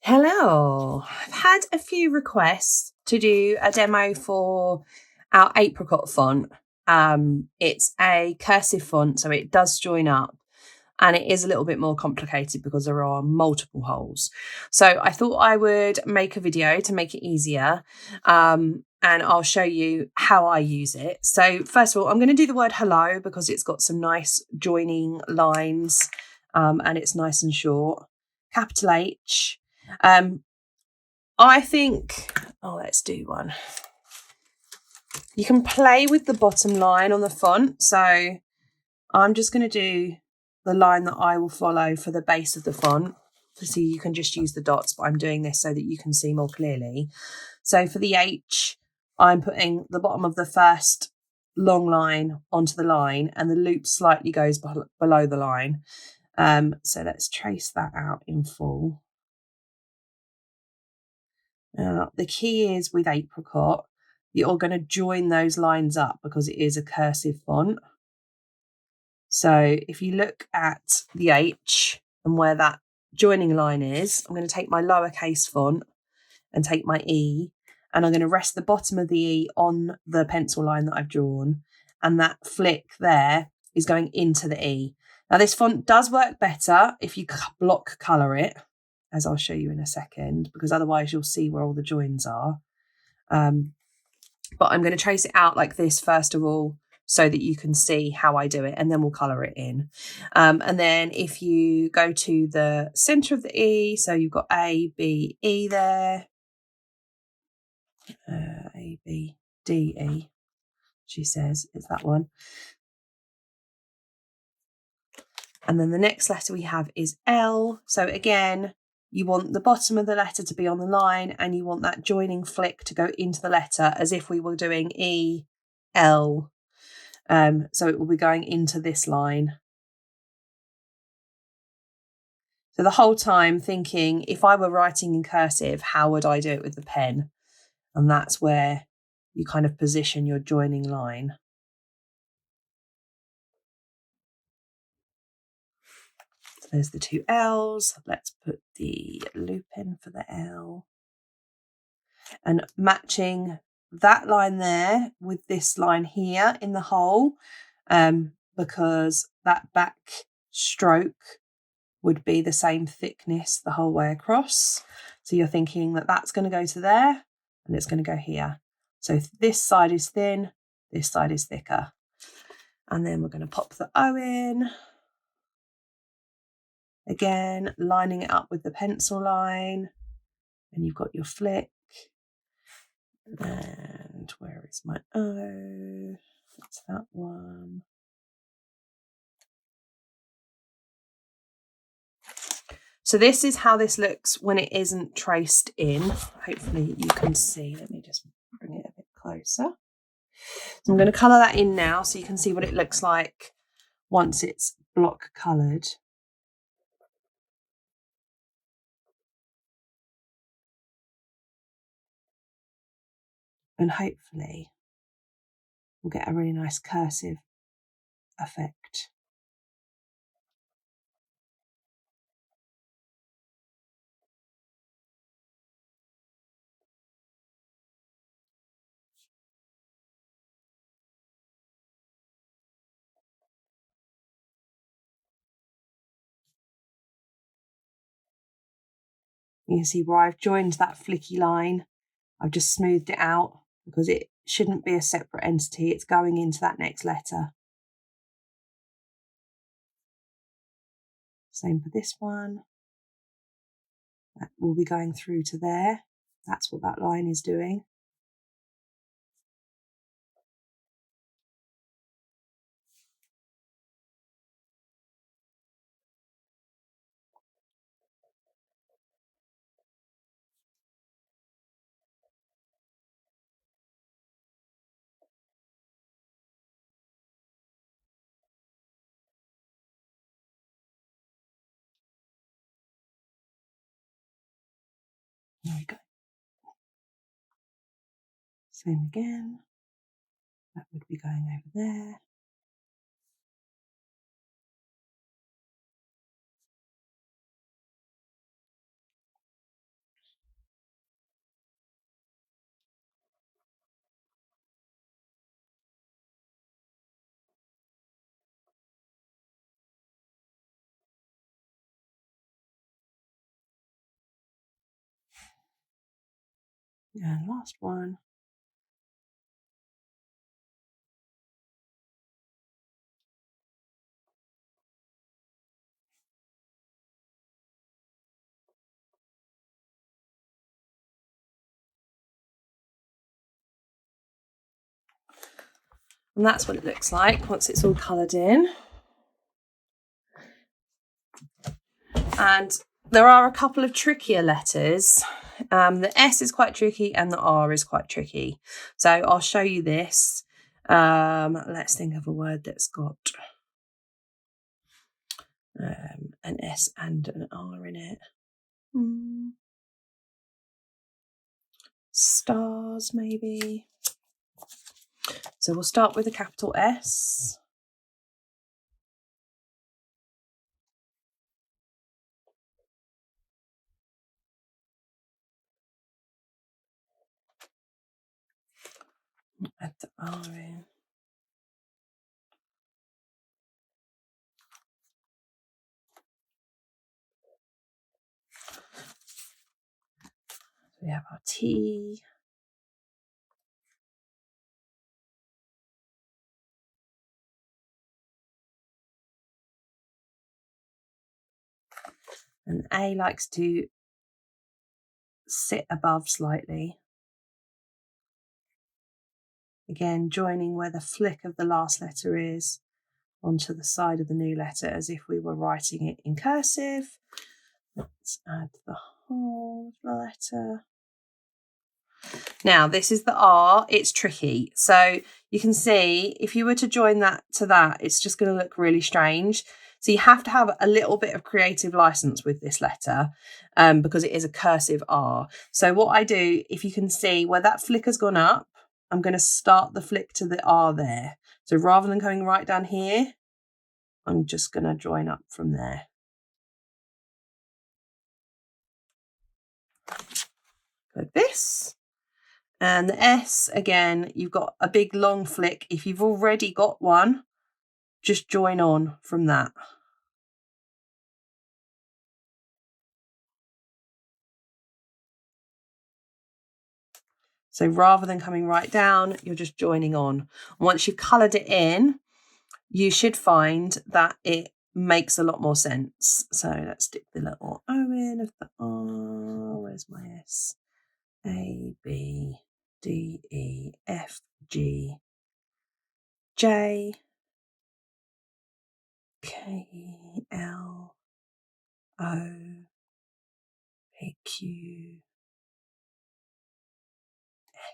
Hello, I've had a few requests to do a demo for our Apricot font. It's a cursive font, so it does join up and it is a little bit more complicated because there are multiple holes. So I thought I would make a video to make it easier and I'll show you how I use it. So first of all, I'm going to do the word hello because it's got some nice joining lines and it's nice and short. Capital H. I think, let's do one. You can play with the bottom line on the font. So I'm just going to do the line that I will follow for the base of the font. So you can just use the dots, but I'm doing this so that you can see more clearly. So for the H, I'm putting the bottom of the first long line onto the line and the loop slightly goes below the line. So let's trace that out in full. The key is with Apricot, you're going to join those lines up because it is a cursive font. So if you look at the H and where that joining line is, I'm going to take my lowercase font and take my E, and I'm going to rest the bottom of the E on the pencil line that I've drawn, and that flick there is going into the E. Now this font does work better if you block colour it, as I'll show you in a second, because otherwise you'll see where all the joins are. But I'm going to trace it out like this first of all, so that you can see how I do it, and then we'll colour it in. And then if you go to the centre of the E, so you've got A, B, E there. A, B, D, E, she says, it's that one. And then the next letter we have is L. So again, you want the bottom of the letter to be on the line and you want that joining flick to go into the letter as if we were doing E, L. So it will be going into this line. So the whole time thinking, if I were writing in cursive, how would I do it with the pen? And that's where you kind of position your joining line. So there's the two L's. Let's put the loop in for the L. And matching that line there with this line here in the hole, because that back stroke would be the same thickness the whole way across. So you're thinking that that's going to go to there and it's going to go here. So this side is thin, this side is thicker. And then we're going to pop the O in. Again, lining it up with the pencil line. And you've got your flick. And where is my O? That's that one. So this is how this looks when it isn't traced in. Hopefully you can see. Let me just bring it a bit closer. So I'm going to colour that in now so you can see what it looks like once it's block coloured. And hopefully we'll get a really nice cursive effect. You can see where I've joined that flicky line. I've just smoothed it out because it shouldn't be a separate entity. It's going into that next letter. Same for this one. That will be going through to there. That's what that line is doing. There we go. Same again. That would be going over there. And last one. And that's what it looks like once it's all coloured in. And there are a couple of trickier letters. The S is quite tricky and the R is quite tricky. So I'll show you this. Let's think of a word that's got an S and an R in it. Stars, maybe. So we'll start with a capital S. Add the R in. We have our T. And A likes to sit above slightly. Again, joining where the flick of the last letter is onto the side of the new letter as if we were writing it in cursive. Let's add the whole letter. Now, this is the R. It's tricky. So you can see if you were to join that to that, it's just going to look really strange. So you have to have a little bit of creative license with this letter because it is a cursive R. So what I do, if you can see where that flick has gone up, I'm going to start the flick to the R there. So rather than coming right down here, I'm just going to join up from there. Like this. And the S, again, you've got a big long flick. If you've already got one, just join on from that. So rather than coming right down, you're just joining on. Once you've coloured it in, you should find that it makes a lot more sense. So let's stick the little O in of the R. Where's my S? A, B, D, E, F, G, J, K, L, O, P, Q,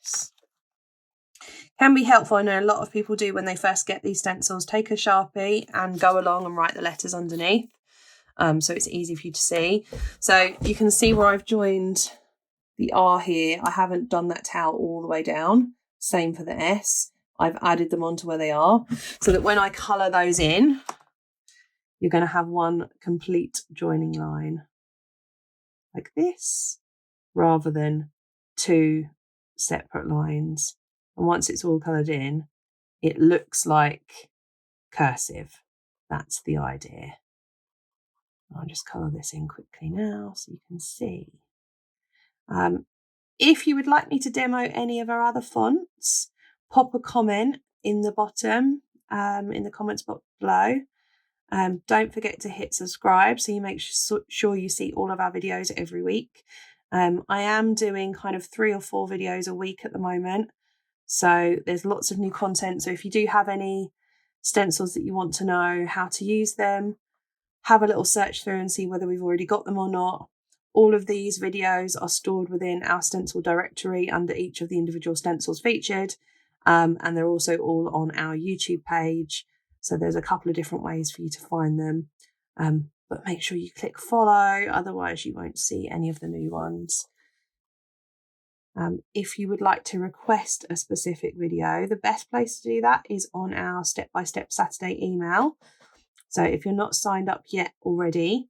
S. Can be helpful. I know a lot of people do when they first get these stencils, take a Sharpie and go along and write the letters underneath. So it's easy for you to see. So you can see where I've joined the R here. I haven't done that tail all the way down. Same for the S. I've added them onto where they are so that when I colour those in, you're going to have one complete joining line like this rather than two separate lines. And once it's all coloured in, it looks like cursive. That's the idea. I'll just colour this in quickly now so you can see. If you would like me to demo any of our other fonts, pop a comment in the bottom, in the comments box below. Don't forget to hit subscribe so you make sure you see all of our videos every week. I am doing kind of 3 or 4 videos a week at the moment. So there's lots of new content. So if you do have any stencils that you want to know how to use them, have a little search through and see whether we've already got them or not. All of these videos are stored within our stencil directory under each of the individual stencils featured. And they're also all on our YouTube page. So there's a couple of different ways for you to find them. But make sure you click follow, otherwise you won't see any of the new ones. If you would like to request a specific video, the best place to do that is on our step-by-step Saturday email. So if you're not signed up yet already,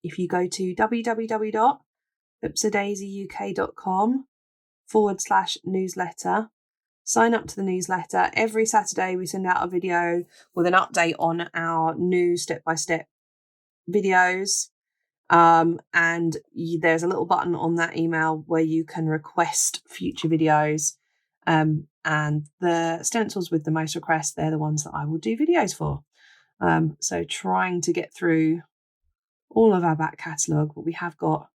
if you go to www.ipsadaisyuk.com/newsletter, sign up to the newsletter. Every Saturday we send out a video with an update on our new step-by-step videos. And there's a little button on that email where you can request future videos. And the stencils with the most requests, they're the ones that I will do videos for. So trying to get through all of our back catalogue, but we have got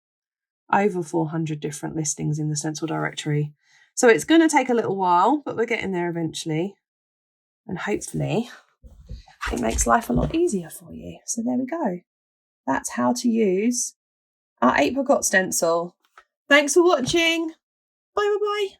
over 400 different listings in the stencil directory. So it's going to take a little while, but we're getting there eventually. And hopefully it makes life a lot easier for you. So there we go. That's how to use our Apricot stencil. Thanks for watching. Bye.